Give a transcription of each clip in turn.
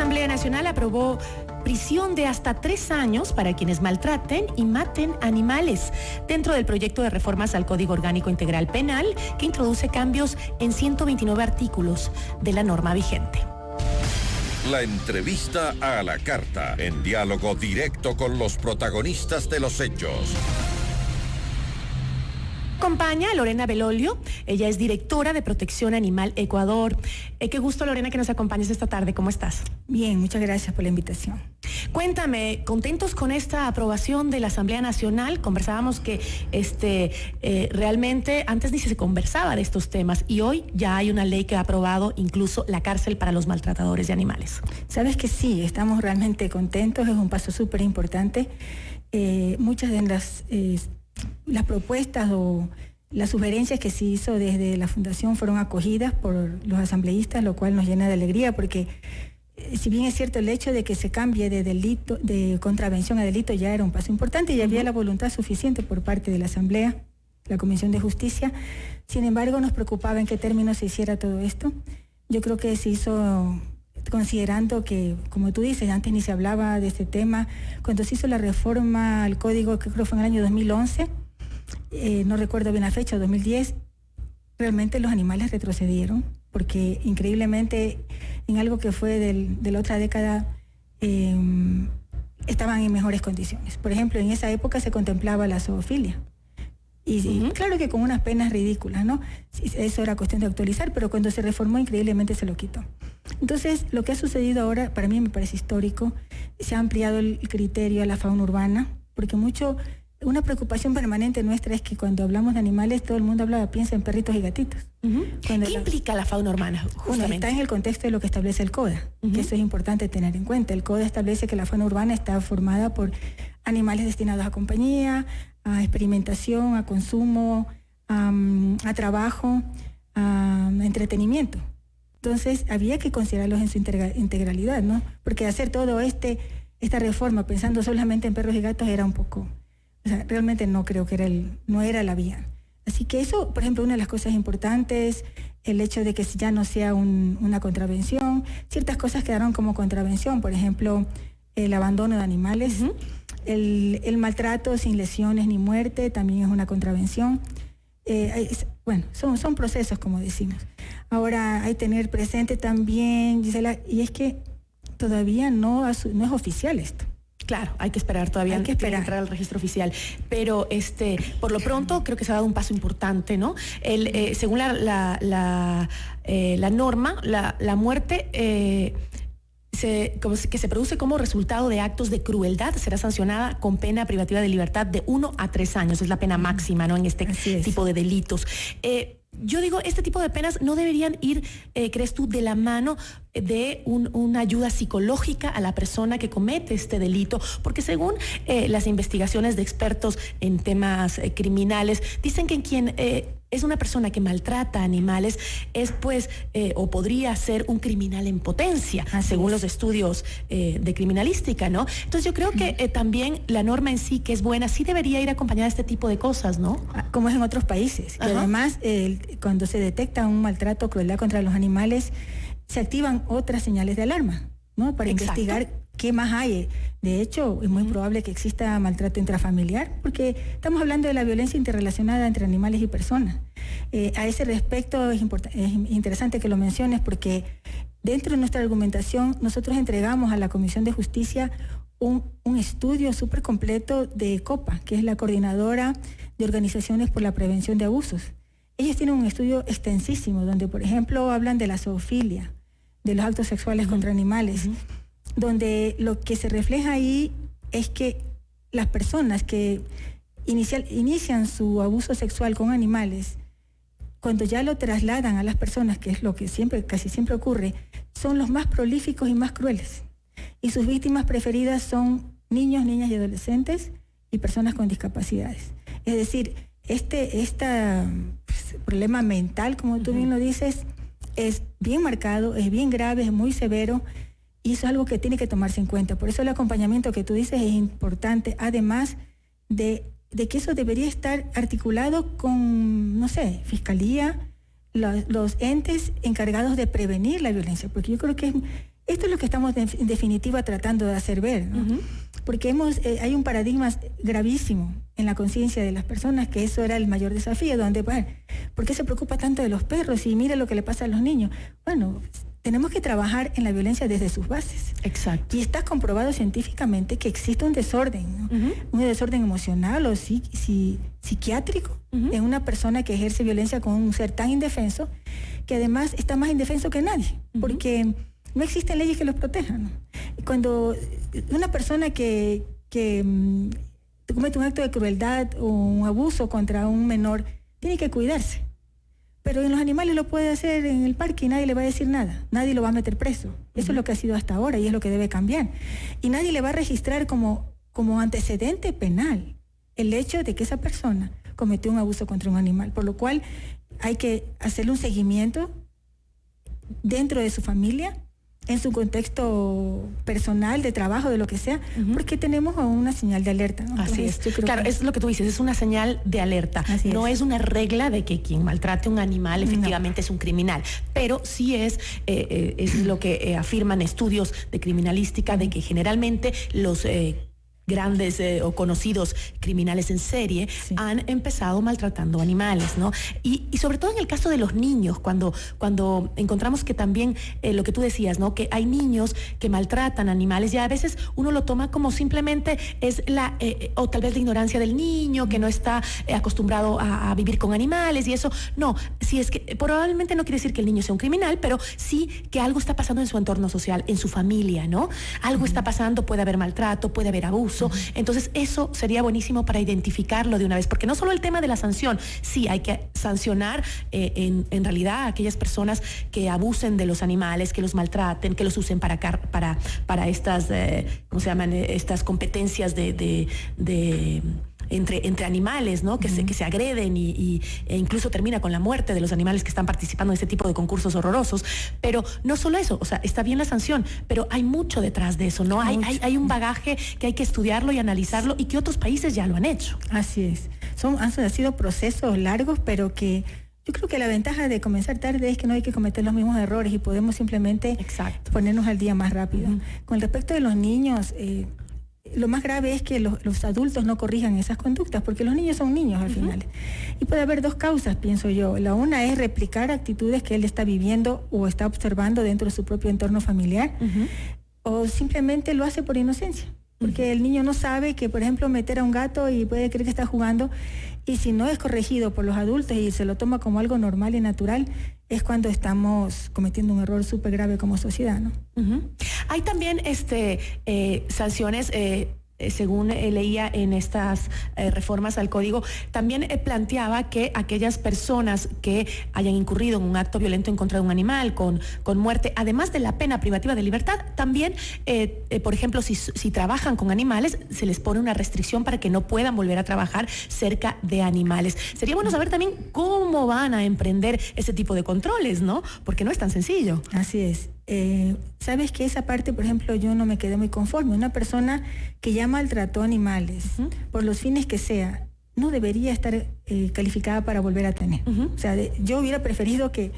Asamblea Nacional aprobó prisión de hasta 3 años para quienes maltraten y maten animales dentro del proyecto de reformas al Código Orgánico Integral Penal, que introduce cambios en 129 artículos de la norma vigente. La entrevista a la carta, en diálogo directo con los protagonistas de los hechos. Acompaña a Lorena Belolio, ella es directora de Protección Animal Ecuador. Qué gusto, Lorena, que nos acompañes esta tarde. ¿Cómo estás? Bien, muchas gracias por la invitación. Cuéntame, contentos con esta aprobación de la Asamblea Nacional. Conversábamos que realmente antes ni se conversaba de estos temas y hoy ya hay una ley que ha aprobado incluso la cárcel para los maltratadores de animales. Sabes que sí, estamos realmente contentos, es un paso súper importante. Muchas de las propuestas o las sugerencias que se hizo desde la Fundación fueron acogidas por los asambleístas, lo cual nos llena de alegría porque si bien es cierto el hecho de que se cambie de delito, de contravención a delito, ya era un paso importante y había la voluntad suficiente por parte de la Asamblea, la Comisión de Justicia. Sin embargo, nos preocupaba en qué términos se hiciera todo esto. Yo creo que se hizo considerando que, como tú dices, antes ni se hablaba de este tema. Cuando se hizo la reforma al código, que creo que fue en el año 2011, no recuerdo bien la fecha, 2010, realmente los animales retrocedieron, porque increíblemente en algo que fue de la otra década estaban en mejores condiciones. Por ejemplo, en esa época se contemplaba la zoofilia. Y claro que con unas penas ridículas, ¿no? Eso era cuestión de actualizar, pero cuando se reformó increíblemente se lo quitó. Entonces, lo que ha sucedido ahora, para mí me parece histórico, se ha ampliado el criterio a la fauna urbana, porque una preocupación permanente nuestra es que cuando hablamos de animales, todo el mundo piensa en perritos y gatitos. ¿Qué implica la fauna urbana? Bueno, está en el contexto de lo que establece el CODA, que eso es importante tener en cuenta. El CODA establece que la fauna urbana está formada por animales destinados a compañía, a experimentación, a consumo, a trabajo, a entretenimiento. Entonces, había que considerarlos en su integralidad, ¿no? Porque hacer todo esta reforma pensando solamente en perros y gatos era un poco... O sea, realmente no creo que no era la vía. Así que eso, por ejemplo, una de las cosas importantes, el hecho de que ya no sea una contravención. Ciertas cosas quedaron como contravención, por ejemplo, el abandono de animales, el maltrato sin lesiones ni muerte también es una contravención. Bueno, son procesos, como decimos. Ahora hay que tener presente también, Gisela, y es que todavía no es oficial esto. Claro, hay que esperar todavía, hay que entrar al registro oficial, pero por lo pronto creo que se ha dado un paso importante, ¿no? Según la norma, la muerte que se produce como resultado de actos de crueldad será sancionada con pena privativa de libertad de 1 a 3 años, es la pena máxima, ¿no? En este tipo de delitos. Yo digo, este tipo de penas no deberían ir, ¿crees tú, de la mano de una ayuda psicológica a la persona que comete este delito? Porque según las investigaciones de expertos en temas criminales, dicen que quien es una persona que maltrata animales es o podría ser un criminal en potencia, según los estudios de criminalística, ¿no? Entonces yo creo que también la norma en sí, que es buena, sí debería ir acompañada de este tipo de cosas, ¿no? Como es en otros países. Y además, cuando se detecta un maltrato o crueldad contra los animales, se activan otras señales de alarma, ¿no? Para investigar qué más hay. De hecho, es muy probable que exista maltrato intrafamiliar, porque estamos hablando de la violencia interrelacionada entre animales y personas. A ese respecto es interesante que lo menciones, porque dentro de nuestra argumentación nosotros entregamos a la Comisión de Justicia un estudio súper completo de COPA, que es la Coordinadora de Organizaciones por la Prevención de Abusos. Ellos tienen un estudio extensísimo donde, por ejemplo, hablan de la zoofilia, de los actos sexuales contra animales, donde lo que se refleja ahí es que las personas que inician su abuso sexual con animales, cuando ya lo trasladan a las personas, que es lo que casi siempre ocurre, son los más prolíficos y más crueles. Y sus víctimas preferidas son niños, niñas y adolescentes y personas con discapacidades. Es decir, este problema mental, como tú bien lo dices, es bien marcado, es bien grave, es muy severo, y eso es algo que tiene que tomarse en cuenta. Por eso el acompañamiento que tú dices es importante, además de que eso debería estar articulado con, no sé, fiscalía, los entes encargados de prevenir la violencia, porque yo creo que Esto es lo que estamos en definitiva tratando de hacer ver, ¿no? Porque hay un paradigma gravísimo en la conciencia de las personas, que eso era el mayor desafío, donde, bueno, ¿por qué se preocupa tanto de los perros? Y mira lo que le pasa a los niños. Bueno, tenemos que trabajar en la violencia desde sus bases. Exacto. Y está comprobado científicamente que existe un desorden, ¿no? Un desorden emocional o psiquiátrico en una persona que ejerce violencia con un ser tan indefenso, que además está más indefenso que nadie, porque no existen leyes que los protejan, ¿no? Cuando una persona que comete un acto de crueldad o un abuso contra un menor, tiene que cuidarse. Pero en los animales lo puede hacer en el parque y nadie le va a decir nada. Nadie lo va a meter preso. Eso es lo que ha sido hasta ahora y es lo que debe cambiar. Y nadie le va a registrar como antecedente penal el hecho de que esa persona cometió un abuso contra un animal. Por lo cual hay que hacerle un seguimiento dentro de su familia, en su contexto personal, de trabajo, de lo que sea, porque tenemos una señal de alerta, ¿no? Así es. Claro, es lo que tú dices, es una señal de alerta. No es una regla de que quien maltrate a un animal efectivamente es un criminal, pero sí es lo que afirman estudios de criminalística, de que generalmente los grandes o conocidos criminales en serie han empezado maltratando animales, ¿no? Y sobre todo en el caso de los niños, cuando encontramos que también lo que tú decías, ¿no? Que hay niños que maltratan animales, ya a veces uno lo toma como simplemente es o tal vez la ignorancia del niño, que no está acostumbrado a vivir con animales y eso. No, si es que probablemente no quiere decir que el niño sea un criminal, pero sí que algo está pasando en su entorno social, en su familia, ¿no? Algo está pasando, puede haber maltrato, puede haber abuso. Entonces eso sería buenísimo para identificarlo de una vez, porque no solo el tema de la sanción, sí hay que sancionar en realidad a aquellas personas que abusen de los animales, que los maltraten, que los usen para estas, ¿cómo se llaman? Estas competencias entre animales, ¿no? Que se agreden e incluso termina con la muerte de los animales que están participando en este tipo de concursos horrorosos. Pero no solo eso, o sea, está bien la sanción, pero hay mucho detrás de eso, ¿no? Hay un bagaje que hay que estudiarlo y analizarlo y que otros países ya lo han hecho. Así es. Han sido procesos largos, pero que yo creo que la ventaja de comenzar tarde es que no hay que cometer los mismos errores y podemos simplemente ponernos al día más rápido. Con respecto de los niños, lo más grave es que los adultos no corrijan esas conductas, porque los niños son niños al final. Y puede haber dos causas, pienso yo. La una es replicar actitudes que él está viviendo o está observando dentro de su propio entorno familiar, o simplemente lo hace por inocencia. Porque el niño no sabe que, por ejemplo, meter a un gato y puede creer que está jugando, y si no es corregido por los adultos y se lo toma como algo normal y natural, es cuando estamos cometiendo un error súper grave como sociedad, ¿no? Hay también sanciones, según leía en estas reformas al código, también planteaba que aquellas personas que hayan incurrido en un acto violento en contra de un animal con muerte, además de la pena privativa de libertad, también, por ejemplo, si trabajan con animales, se les pone una restricción para que no puedan volver a trabajar cerca de animales. Sería bueno saber también cómo van a emprender ese tipo de controles, ¿no? Porque no es tan sencillo. Así es. Sabes que esa parte, por ejemplo, yo no me quedé muy conforme. Una persona que ya maltrató animales, por los fines que sea, no debería estar calificada para volver a tener. O sea, yo hubiera preferido que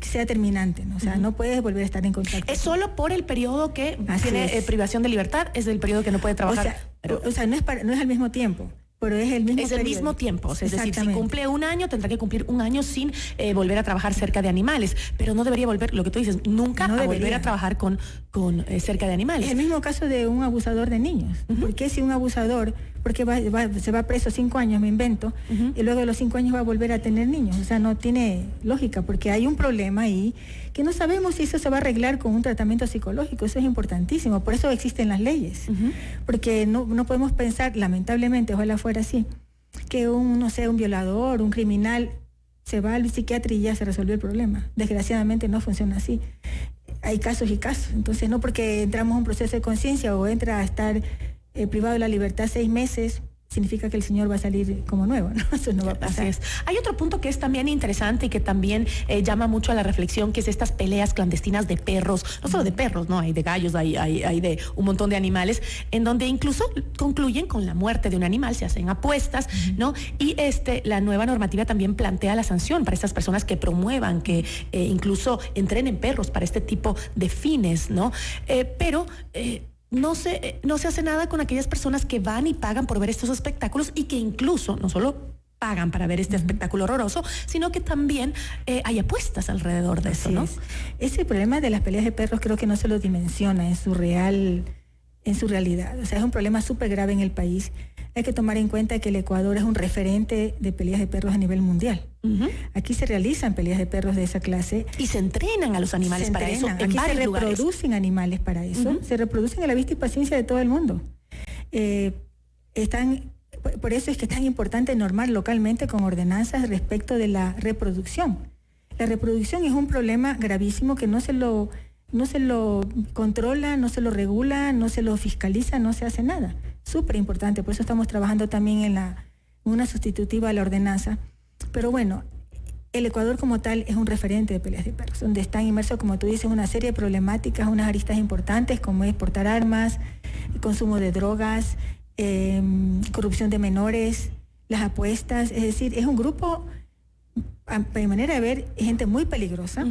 sea terminante, ¿no? O sea, no puedes volver a estar en contacto. Es solo por el periodo que tiene privación de libertad, es el periodo que no puede trabajar. O sea, no es al mismo tiempo. Pero es el mismo tiempo, o sea, es decir, si cumple un año, tendrá que cumplir un año sin volver a trabajar cerca de animales, pero no debería volver, lo que tú dices, nunca a volver a trabajar con cerca de animales. Es el mismo caso de un abusador de niños. ¿Por qué si un abusador, porque se va preso 5 años, me invento, y luego de los 5 años va a volver a tener niños? O sea, no tiene lógica, porque hay un problema ahí que no sabemos si eso se va a arreglar con un tratamiento psicológico. Eso es importantísimo, por eso existen las leyes, porque no podemos pensar, lamentablemente, ojalá fuera así, que un violador, un criminal se va al psiquiatra y ya se resolvió el problema. Desgraciadamente no funciona así. Hay casos y casos. Entonces, no porque entramos en un proceso de conciencia o entra a estar privado de la libertad 6 meses, significa que el señor va a salir como nuevo, ¿no? Eso no va a pasar. Así es. Hay otro punto que es también interesante y que también llama mucho a la reflexión, que es estas peleas clandestinas de perros, no solo de perros, ¿no? Hay de gallos, hay de un montón de animales, en donde incluso concluyen con la muerte de un animal, se hacen apuestas, ¿no? Y la nueva normativa también plantea la sanción para estas personas que promuevan, que incluso entrenen perros para este tipo de fines, ¿no? Pero no se hace nada con aquellas personas que van y pagan por ver estos espectáculos y que incluso no solo pagan para ver este espectáculo horroroso, sino que también hay apuestas alrededor de eso, ¿no? Ese problema de las peleas de perros creo que no se lo dimensiona en su realidad. O sea, es un problema súper grave en el país. Hay que tomar en cuenta que el Ecuador es un referente de peleas de perros a nivel mundial. Aquí se realizan peleas de perros de esa clase. Y se entrenan a los animales para eso. Aquí se reproducen animales para eso. Se reproducen a la vista y paciencia de todo el mundo. Por eso es que es tan importante normar localmente con ordenanzas respecto de la reproducción. La reproducción es un problema gravísimo que no se lo controla, no se lo regula, no se lo fiscaliza, no se hace nada. Súper importante, por eso estamos trabajando también en una sustitutiva a la ordenanza. Pero bueno, el Ecuador como tal es un referente de peleas de perros, donde están inmersos, como tú dices, una serie de problemáticas, unas aristas importantes como es portar armas, el consumo de drogas, corrupción de menores, las apuestas. Es decir, es un grupo, a mi manera de ver, gente muy peligrosa.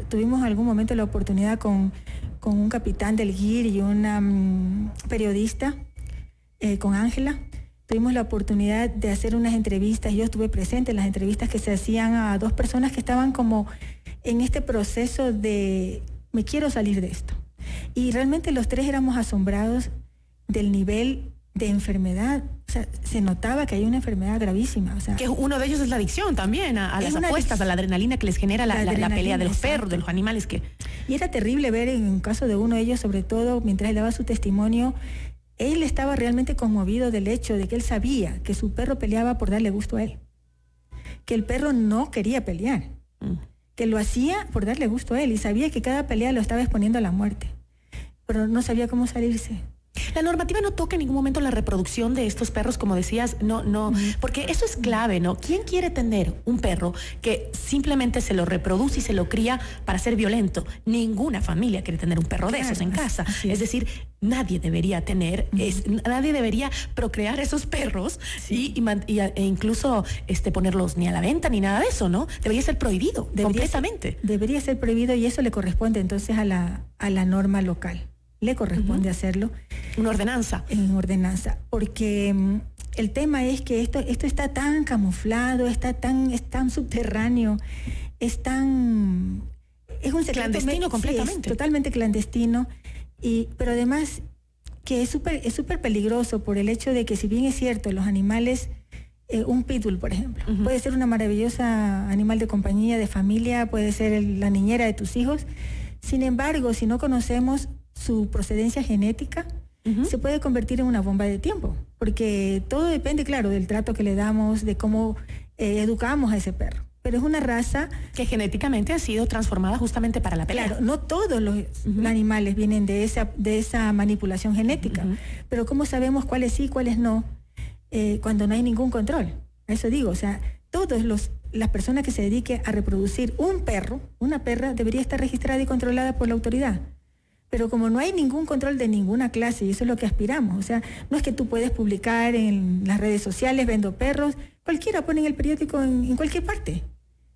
Tuvimos en algún momento la oportunidad con un capitán del GIR y una periodista, con Ángela. Tuvimos la oportunidad de hacer unas entrevistas. Yo estuve presente en las entrevistas que se hacían a dos personas que estaban como en este proceso de me quiero salir de esto. Y realmente los tres éramos asombrados del nivel de enfermedad. O sea, se notaba que hay una enfermedad gravísima. O sea, que uno de ellos es la adicción también a las apuestas, a la adrenalina que les genera la pelea de los perros, de los animales que... Y era terrible ver en un caso de uno de ellos, sobre todo mientras él daba su testimonio, él estaba realmente conmovido del hecho de que él sabía que su perro peleaba por darle gusto a él. Que el perro no quería pelear. Que lo hacía por darle gusto a él y sabía que cada pelea lo estaba exponiendo a la muerte. Pero no sabía cómo salirse. La normativa no toca en ningún momento la reproducción de estos perros, como decías, no, porque eso es clave, ¿no? ¿Quién quiere tener un perro que simplemente se lo reproduce y se lo cría para ser violento? Ninguna familia quiere tener un perro de esos en casa. Es decir, nadie debería tener, nadie debería procrear esos perros e incluso ponerlos ni a la venta ni nada de eso, ¿no? Debería ser prohibido completamente. Debería ser prohibido y eso le corresponde entonces a la norma local. Le corresponde hacerlo. Una ordenanza. En ordenanza. Porque el tema es que esto está tan camuflado, es tan subterráneo, es un secreto clandestino completamente. Sí, totalmente clandestino. Pero además que es súper peligroso por el hecho de que, si bien es cierto, los animales, un pitbull, por ejemplo, puede ser una maravillosa animal de compañía, de familia, puede ser la niñera de tus hijos. Sin embargo, si no conocemos su procedencia genética, se puede convertir en una bomba de tiempo, porque todo depende, claro, del trato que le damos, de cómo educamos a ese perro. Pero es una raza que genéticamente ha sido transformada justamente para la pelea. Claro, no todos los animales vienen de esa manipulación genética, pero ¿cómo sabemos cuáles sí, cuáles no? Cuando no hay ningún control. Eso digo, o sea, las personas que se dediquen a reproducir un perro, una perra, debería estar registrada y controlada por la autoridad. Pero como no hay ningún control de ninguna clase, y eso es lo que aspiramos, o sea, no es que tú puedes publicar en las redes sociales, vendo perros, cualquiera pone en el periódico en cualquier parte,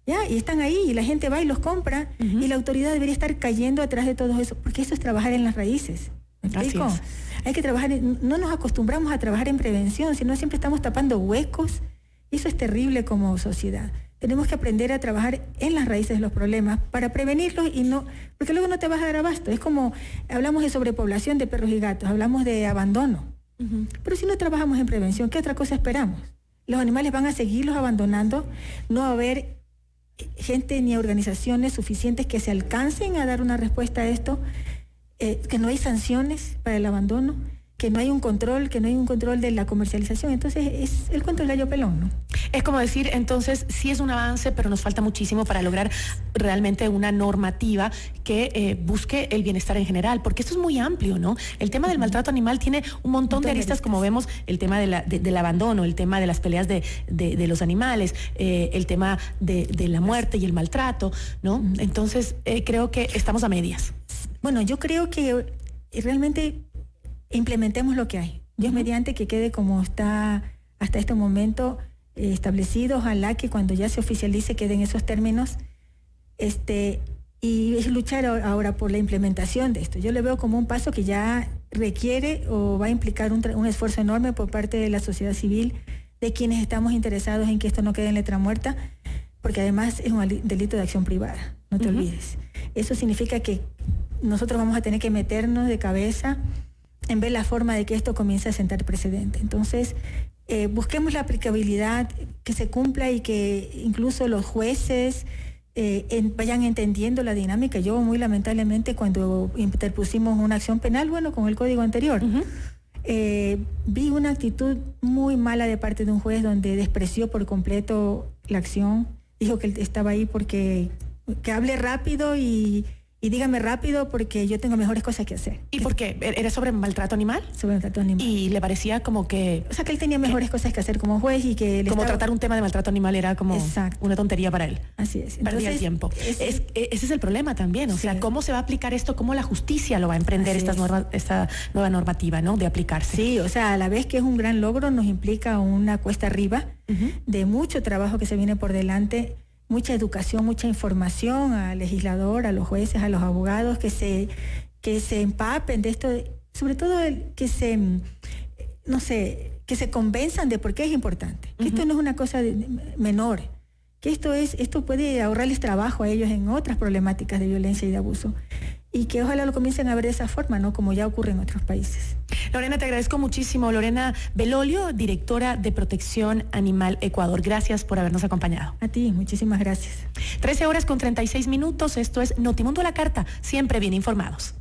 ¿ya? Y están ahí, y la gente va y los compra, y la autoridad debería estar cayendo atrás de todo eso, porque eso es trabajar en las raíces. ¿Me explico? Así es. Hay que trabajar, no nos acostumbramos a trabajar en prevención, sino siempre estamos tapando huecos, y eso es terrible como sociedad. Tenemos que aprender a trabajar en las raíces de los problemas para prevenirlos porque luego no te vas a dar abasto. Es como, hablamos de sobrepoblación de perros y gatos, hablamos de abandono. Pero si no trabajamos en prevención, ¿qué otra cosa esperamos? Los animales van a seguirlos abandonando, no va a haber gente ni organizaciones suficientes que se alcancen a dar una respuesta a esto, que no hay sanciones para el abandono, que no hay un control de la comercialización. Entonces es el cuento del gallo pelón, ¿no? Es como decir, entonces, sí es un avance, pero nos falta muchísimo para lograr realmente una normativa que busque el bienestar en general, porque esto es muy amplio, ¿no? El tema del maltrato animal tiene un montón de aristas, como vemos, el tema del abandono, el tema de las peleas de los animales, el tema de la muerte y el maltrato, ¿no? Entonces, creo que estamos a medias. Bueno, yo creo que realmente implementemos lo que hay. Dios mediante que quede como está hasta este momento establecido. Ojalá que cuando ya se oficialice queden esos términos. Y es luchar ahora por la implementación de esto. Yo le veo como un paso que ya requiere o va a implicar un esfuerzo enorme por parte de la sociedad civil, de quienes estamos interesados en que esto no quede en letra muerta, porque además es un delito de acción privada, no te olvides. Eso significa que nosotros vamos a tener que meternos de cabeza en ver la forma de que esto comience a sentar precedente. Entonces, busquemos la aplicabilidad, que se cumpla y que incluso los jueces vayan entendiendo la dinámica. Yo muy lamentablemente cuando interpusimos una acción penal, bueno, con el código anterior, vi una actitud muy mala de parte de un juez donde despreció por completo la acción, dijo que él estaba ahí porque que hable rápido y dígame rápido porque yo tengo mejores cosas que hacer. ¿Y por qué? ¿Era sobre maltrato animal? Sobre maltrato animal. Y le parecía como que... O sea, que él tenía mejores cosas que hacer como juez y que... Como tratar un tema de maltrato animal era como una tontería para él. Así es. Perdía el tiempo. Ese es el problema también, o sea, ¿cómo se va a aplicar esto? ¿Cómo la justicia lo va a emprender esta nueva normativa, ¿no? De aplicarse. Sí, o sea, a la vez que es un gran logro, nos implica una cuesta arriba de mucho trabajo que se viene por delante, mucha educación, mucha información al legislador, a los jueces, a los abogados, que se empapen de esto, sobre todo que se convenzan de por qué es importante, que esto no es una cosa menor, que esto puede ahorrarles trabajo a ellos en otras problemáticas de violencia y de abuso, y que ojalá lo comiencen a ver de esa forma, ¿no? Como ya ocurre en otros países. Lorena, te agradezco muchísimo. Lorena Belolio, directora de Protección Animal Ecuador. Gracias por habernos acompañado. A ti, muchísimas gracias. 13 horas con 36 minutos. Esto es Notimundo a la Carta. Siempre bien informados.